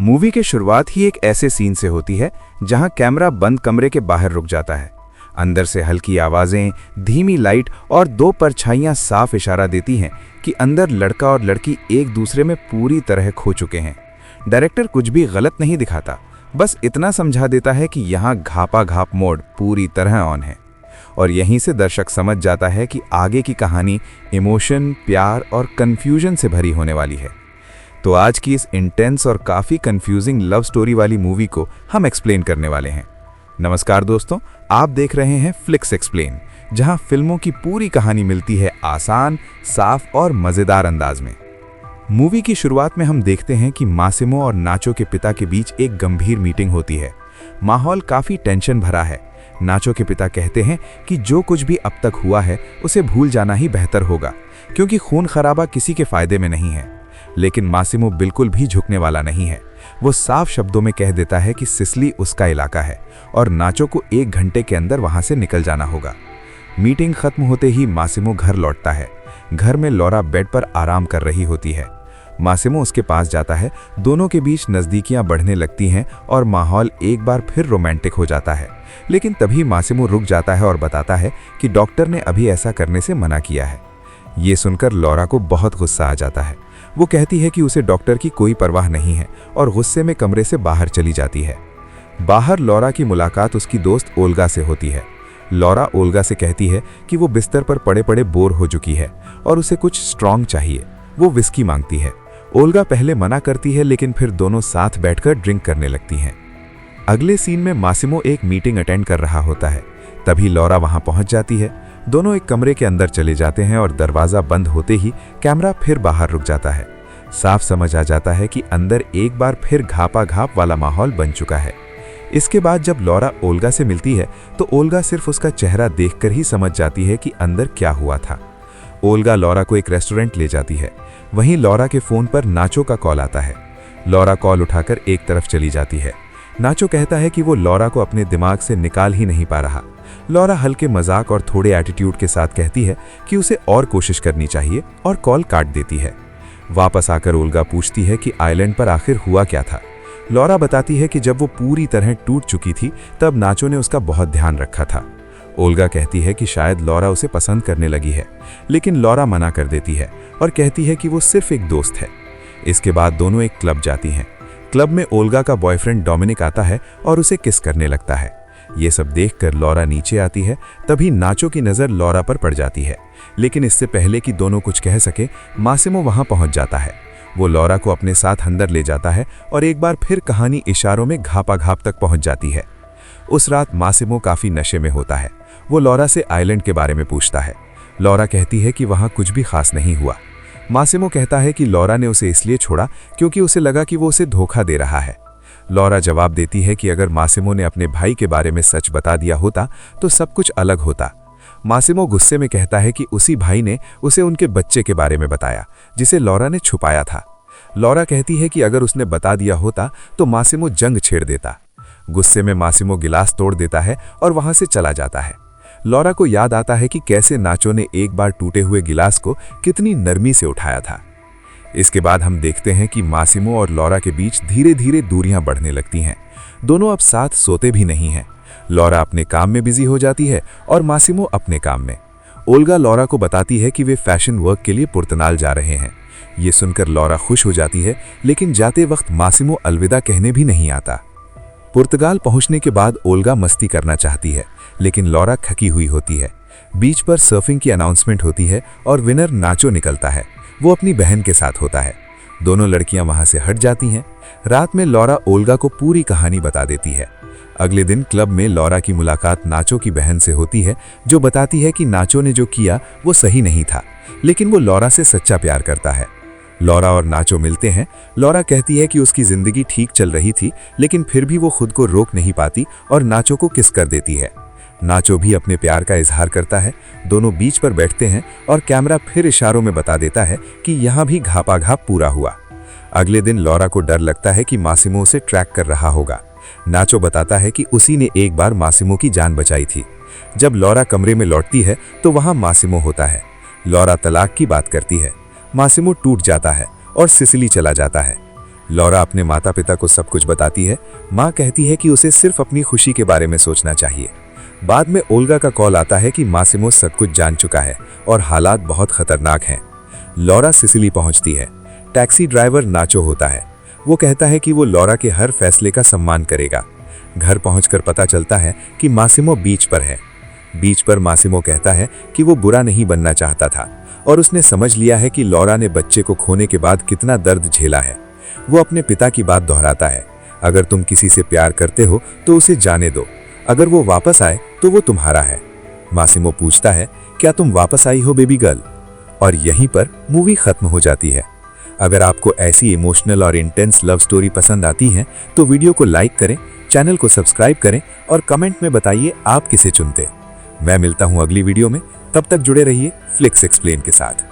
Movie की शुरुआत ही एक ऐसे सीन से होती है जहां कैमरा बंद कमरे के बाहर रुक जाता है। अंदर से हल्की आवाजें, धीमी लाइट और दो परछाइयां साफ इशारा देती हैं कि अंदर लड़का और लड़की एक दूसरे में पूरी तरह खो चुके हैं। डायरेक्टर कुछ भी गलत नहीं दिखाता, बस इतना समझा देता है कि यहाँ घापा घाप मोड पूरी तरह ऑन है। और यहीं से दर्शक समझ जाता है कि आगे की कहानी इमोशन, प्यार और कन्फ्यूजन से भरी होने वाली है। तो आज की इस इंटेंस और काफ़ी कंफ्यूजिंग लव स्टोरी वाली मूवी को हम एक्सप्लेन करने वाले हैं। नमस्कार दोस्तों, आप देख रहे हैं फ्लिक्स एक्सप्लेन, जहां फिल्मों की पूरी कहानी मिलती है आसान, साफ और मज़ेदार अंदाज में। मूवी की शुरुआत में हम देखते हैं कि मासिमो और नाचो के पिता के बीच एक गंभीर मीटिंग होती है। माहौल काफ़ी टेंशन भरा है। नाचो के पिता कहते हैं कि जो कुछ भी अब तक हुआ है उसे भूल जाना ही बेहतर होगा, क्योंकि खून खराबा किसी के फायदे में नहीं है। लेकिन मासिमो बिल्कुल भी झुकने वाला नहीं है। वो साफ शब्दों में कह देता है कि सिसिली उसका इलाका है और नाचो को 1 घंटे के अंदर वहां से निकल जाना होगा। मीटिंग खत्म होते ही मासिमो घर लौटता है। घर में लौरा बेड पर आराम कर रही होती है। मासिमो उसके पास जाता है। दोनों के बीच नज़दीकियां बढ़ने लगती हैं और माहौल एक बार फिर रोमांटिक हो जाता है। लेकिन तभी मासिमो रुक जाता है और बताता है कि डॉक्टर ने अभी ऐसा करने से मना किया है। ये सुनकर लौरा को बहुत गुस्सा आ जाता है। वो कहती है कि उसे डॉक्टर की कोई परवाह नहीं है और गुस्से में कमरे से बाहर चली जाती है। बाहर लौरा की मुलाकात उसकी दोस्त ओल्गा से होती है। लौरा ओल्गा से कहती है कि वो बिस्तर पर पड़े पड़े बोर हो चुकी है और उसे कुछ स्ट्रॉन्ग चाहिए। वो विस्की मांगती है। ओल्गा पहले मना करती है, लेकिन फिर दोनों साथ बैठकर ड्रिंक करने लगती हैं। अगले सीन में मासिमो एक मीटिंग अटेंड कर रहा होता है। तभी लौरा वहां पहुंच जाती है। दोनों एक कमरे के अंदर चले जाते हैं और दरवाज़ा बंद होते ही कैमरा फिर बाहर रुक जाता है। साफ समझ आ जाता है कि अंदर एक बार फिर घापा घाप वाला माहौल बन चुका है। इसके बाद जब लौरा ओल्गा से मिलती है तो ओल्गा सिर्फ उसका चेहरा देखकर ही समझ जाती है कि अंदर क्या हुआ था। ओल्गा लौरा को एक रेस्टोरेंट ले जाती है। वहीं लौरा के फ़ोन पर नाचो का कॉल आता है। लौरा कॉल उठाकर एक तरफ चली जाती है। नाचो कहता है कि वो लौरा को अपने दिमाग से निकाल ही नहीं पा रहा। लौरा हल्के मजाक और थोड़े एटीट्यूड के साथ कहती है कि उसे और कोशिश करनी चाहिए और कॉल काट देती है। वापस आकर ओल्गा पूछती है कि आइलैंड पर आखिर हुआ क्या था। लौरा बताती है कि जब वो पूरी तरह टूट चुकी थी तब नाचो ने उसका बहुत ध्यान रखा था। ओल्गा कहती है कि शायद लौरा उसे पसंद करने लगी है, लेकिन लौरा मना कर देती है और कहती है कि वो सिर्फ एक दोस्त है। इसके बाद दोनों एक क्लब जाती हैं। क्लब में ओल्गा का बॉयफ्रेंड डोमिनिक आता है और उसे किस करने लगता है। ये सब देखकर लौरा नीचे आती है। तभी नाचो की नज़र लौरा पर पड़ जाती है, लेकिन इससे पहले कि दोनों कुछ कह सके मासिमो वहां पहुंच जाता है। वो लौरा को अपने साथ अंदर ले जाता है और एक बार फिर कहानी इशारों में घापा घाप तक पहुंच जाती है। उस रात मासिमो काफ़ी नशे में होता है। वो लौरा से आइलैंड के बारे में पूछता है। लौरा कहती है कि वहाँ कुछ भी खास नहीं हुआ। मासिमो कहता है कि लौरा ने उसे इसलिए छोड़ा क्योंकि उसे लगा कि वो उसे धोखा दे रहा है। लौरा जवाब देती है कि अगर मासिमो ने अपने भाई के बारे में सच बता दिया होता तो सब कुछ अलग होता। मासिमो गुस्से में कहता है कि उसी भाई ने उसे उनके बच्चे के बारे में बताया जिसे लौरा ने छुपाया था। लौरा कहती है कि अगर उसने बता दिया होता तो मासिमो जंग छेड़ देता। गुस्से में मासिमो गिलास तोड़ देता है और वहां से चला जाता है। लौरा को याद आता है कि कैसे नाचो ने एक बार टूटे हुए गिलास को कितनी नरमी से उठाया था। इसके बाद हम देखते हैं कि मासिमो और लौरा के बीच धीरे धीरे दूरियां बढ़ने लगती हैं। दोनों अब साथ सोते भी नहीं हैं। लौरा अपने काम में बिजी हो जाती है और मासिमो अपने काम में। ओल्गा लौरा को बताती है कि वे फैशन वर्क के लिए पुर्तगाल जा रहे हैं। ये सुनकर लौरा खुश हो जाती है, लेकिन जाते वक्त मासिमो अलविदा कहने भी नहीं आता। पुर्तगाल पहुंचने के बाद ओल्गा मस्ती करना चाहती है, लेकिन लौरा थकी हुई होती है। बीच पर सर्फिंग की अनाउंसमेंट होती है और विनर नाचो निकलता है। वो अपनी बहन के साथ होता है। दोनों लड़कियां वहां से हट जाती हैं। रात में लौरा ओल्गा को पूरी कहानी बता देती है। अगले दिन क्लब में लौरा की मुलाकात नाचो की बहन से होती है, जो बताती है कि नाचो ने जो किया वो सही नहीं था, लेकिन वो लौरा से सच्चा प्यार करता है। लौरा और नाचो मिलते हैं। लौरा कहती है कि उसकी जिंदगी ठीक चल रही थी, लेकिन फिर भी वो खुद को रोक नहीं पाती और नाचो को किस कर देती है। नाचो भी अपने प्यार का इजहार करता है। दोनों बीच पर बैठते हैं और कैमरा फिर इशारों में बता देता है कि यहाँ भी घापा घाप पूरा हुआ। अगले दिन लौरा को डर लगता है कि मासिमो उसे ट्रैक कर रहा होगा। नाचो बताता है कि उसी ने एक बार मासिमो की जान बचाई थी। जब लौरा कमरे में लौटती है तो वहां मासिमो होता है। लौरा तलाक की बात करती है। मासिमो टूट जाता है और सिसिली चला जाता है। लॉरा अपने माता पिता को सब कुछ बताती है। माँ कहती है कि उसे सिर्फ अपनी खुशी के बारे में सोचना चाहिए। बाद में ओल्गा का कॉल आता है कि मासिमो सब कुछ जान चुका है और हालात बहुत खतरनाक हैं। लॉरा सिसिली पहुंचती है। टैक्सी ड्राइवर नाचो होता है। वो कहता है कि वो लॉरा के हर फैसले का सम्मान करेगा। घर पहुंचकर पता चलता है कि मासिमो बीच पर है। बीच पर मासिमो कहता है कि वो बुरा नहीं बनना चाहता था और उसने समझ लिया है कि लॉरा ने बच्चे को खोने के बाद कितना दर्द झेला है। वो अपने पिता की बात दोहराता है, अगर तुम किसी से प्यार करते हो तो उसे जाने दो, अगर वो वापस आए तो वो तुम्हारा है। मासिमो पूछता है, क्या तुम वापस आई हो बेबी गर्ल? और यहीं पर मूवी खत्म हो जाती है। अगर आपको ऐसी इमोशनल और इंटेंस लव स्टोरी पसंद आती है तो वीडियो को लाइक करें, चैनल को सब्सक्राइब करें और कमेंट में बताइए आप किसे चुनते। मैं मिलता हूं अगली वीडियो में, तब तक जुड़े रहिए फ्लिक्स एक्सप्लेन के साथ।